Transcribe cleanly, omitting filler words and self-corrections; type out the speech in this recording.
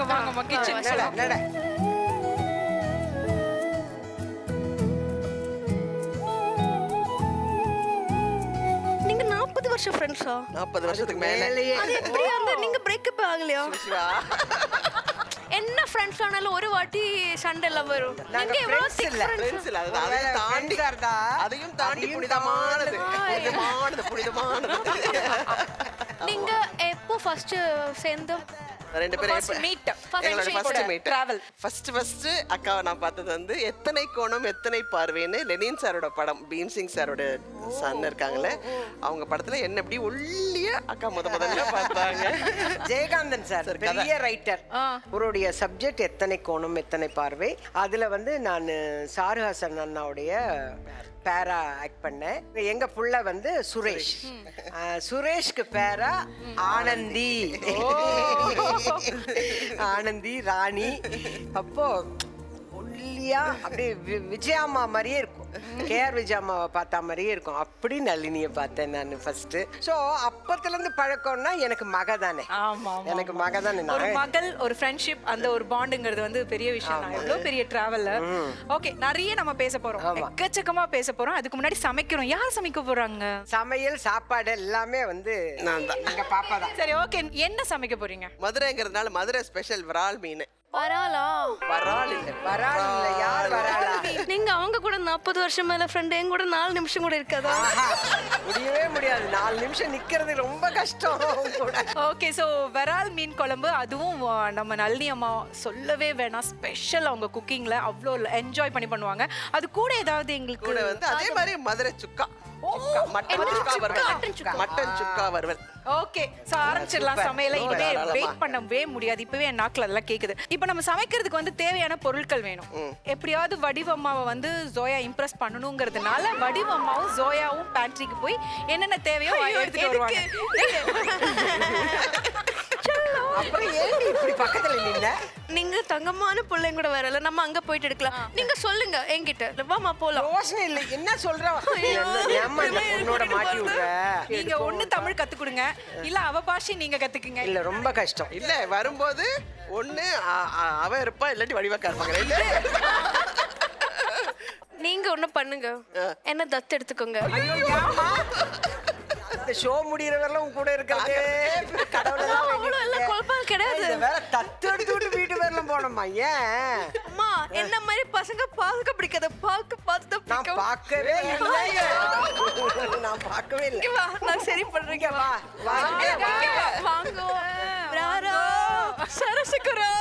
வாங்க வாங்கம்மா கிச்சன். நீங்க 40 வருஷம் ஃப்ரெண்ட்ஸா? 40 வருஷத்துக்கு மேலே. அது எப்படி அந்த நீங்க பிரேக்கப் ஆகலையா? என்ன ஃப்ரெண்ட்ஸ் ஆனாலும் ஒரு வாட்டி சண்டை எல்லாம் வரும். நீங்க எவ்வளவு திக் ஃப்ரெண்ட்ஸ் இல்ல, அதையும் தாண்டி அதையும் தாண்டி புனிதமானது. நீங்க எப்போ ஃபர்ஸ்ட் சேர்ந்து ரெண்டு பேரும் டிராவல் ஃபர்ஸ்ட் அக்காவை நான் பார்த்தது வந்து எத்தனை கோணம் எத்தனை பார்வைன்னு லெனின் சாரோட படம், பீம் சிங் சாரோட சன் இருக்காங்களே அவங்க படத்துல என்ன எப்படி ஒல்லியா அக்கா முதல்ல பார்த்தாங்க. ஜெயகாந்தன் சார் பெரிய ரைட்டர், அவருடைய சப்ஜெக்ட் எத்தனை கோணம் எத்தனை பார்வை. அதுல வந்து நான் சாருஹாசன் அண்ணாவுடைய பேரா ஆக்ட் பண்ணேன். எங்க புள்ள வந்து சுரேஷ், சுரேஷ்க்கு பேரா ஆனந்தி, ஆனந்தி ராணி. அப்போ ஒல்லியா அப்படியே விஜயாம்மா மாதிரியே இருக்கும், கேஆர் விஜயாம்மாவை பார்த்தா மாதிரியே இருக்கும். அப்படி நளினியை பார்த்தேன் நான் ஃபர்ஸ்ட். ஸோ அப்பத்துல இருந்து பழக்கம்னா எனக்கு மக தானே. எனக்கு மக தானே. ஒரு மகள், ஒரு ஃப்ரெண்ட்ஷிப், அந்த ஒரு பாண்டுங்கிறது வந்து பெரிய விஷயம் தான். எவ்வளவு பெரிய டிராவல். ஓகே, நிறைய நம்ம பேச போறோம், எக்கச்சக்கமா பேச போறோம். அதுக்கு முன்னாடி சமைக்கிறோம். யார் சமைக்க போறாங்க? சமையல் சாப்பாடு எல்லாமே வந்து நான் தான், எங்க பாப்பா தான். சரி, ஓகே, என்ன சமைக்க போறீங்க? மதுரைங்கிறதுனால மதுரை ஸ்பெஷல் விரால் மீன். வராளா? வரால் இல்ல, யார் வராளா? நீங்க அவங்க கூட 40 வருஷம் மேல ஃப்ரெண்ட், என் கூட 4 நிமிஷம் கூட இருக்காதா? முடியவே முடியாது, 4 நிமிஷம் நிக்கிறது ரொம்ப கஷ்டம் கூட. ஓகே, சோ விரால் மீன் குழம்பு, அதுவும் நம்ம நளினி அம்மா சொல்லவே வேணாம், ஸ்பெஷல். அவங்க குக்கிங்ல அவ்வளோ என்ஜாய் பண்ணி பண்ணுவாங்க. அது கூட ஏதாவது எங்களுக்கு கூட வந்து அதே மாதிரி மதுரை சுக்கா, மட்டன் சுக்கா வறுவல். ஓகே, சோ ஆரம்பிச்சிடலாம் சமையலை. இனிமே வெயிட் பண்ணவே முடியாது, இப்பவே என் நாக்குல எல்லாம் கேக்குது. இப்போ நம்ம சமைக்கிறதுக்கு வந்து தேவையான பொருட்கள் வேணும். எப்படியாவது வடிவம்மாவை வந்து ஜோயா இம்ப்ரெஸ் பண்ணணுங்கிறதுனால வடிவம்மாவும் ஜோயாவும் பேண்ட்ரிக்கு போய் என்னென்ன தேவையோ எடுத்துட்டு வருவாங்க. அப்புறம் ஏன் இப்படி பக்கத்துல நின்ன? நீங்க தங்கமான பிள்ளைங்க கூட வரல, நம்ம அங்க போயிட்டு எடுக்கலாம். நீங்க சொல்லுங்க என்கிட்ட, வாமா போலாம். யோசனை இல்லை, என்ன சொல்ற? ஏம்மா இந்த பொண்ணோட மாட்டி விடுற? நீங்க ஒண்ணு தமிழ் கத்து கொடுங்க, இல்ல அவ பாஷை நீங்க கத்துக்குங்க. இல்ல ரொம்ப கஷ்டம். இல்ல வரும்போது ஒண்ணு அவ இருப்பா, இல்லாட்டி வடிவாக்கா இருப்பாங்க. இல்ல நீங்க ஒண்ணு பண்ணுங்க, என்ன தத்து எடுத்துக்கோங்க. இந்த ஷோ முடியறவரெல்லாம் உன் கூட இருக்கிறது கடவுளெல்லாம் குழப்பம் கிடையாது. வேற தத்து எடுத்துட்டு வீட்டு வரலாம் போனோமா? ஏன் அம்மா, என்ன மாதிரி பசங்க பார்க்க பிடிக்காத, பார்த்து நான் பார்க்கவே இல்லை. நான் பார்க்கவே இல்லை. வா, நான் சரி பண்றேன். வா வாங்க ராரா சரசுக்குரா.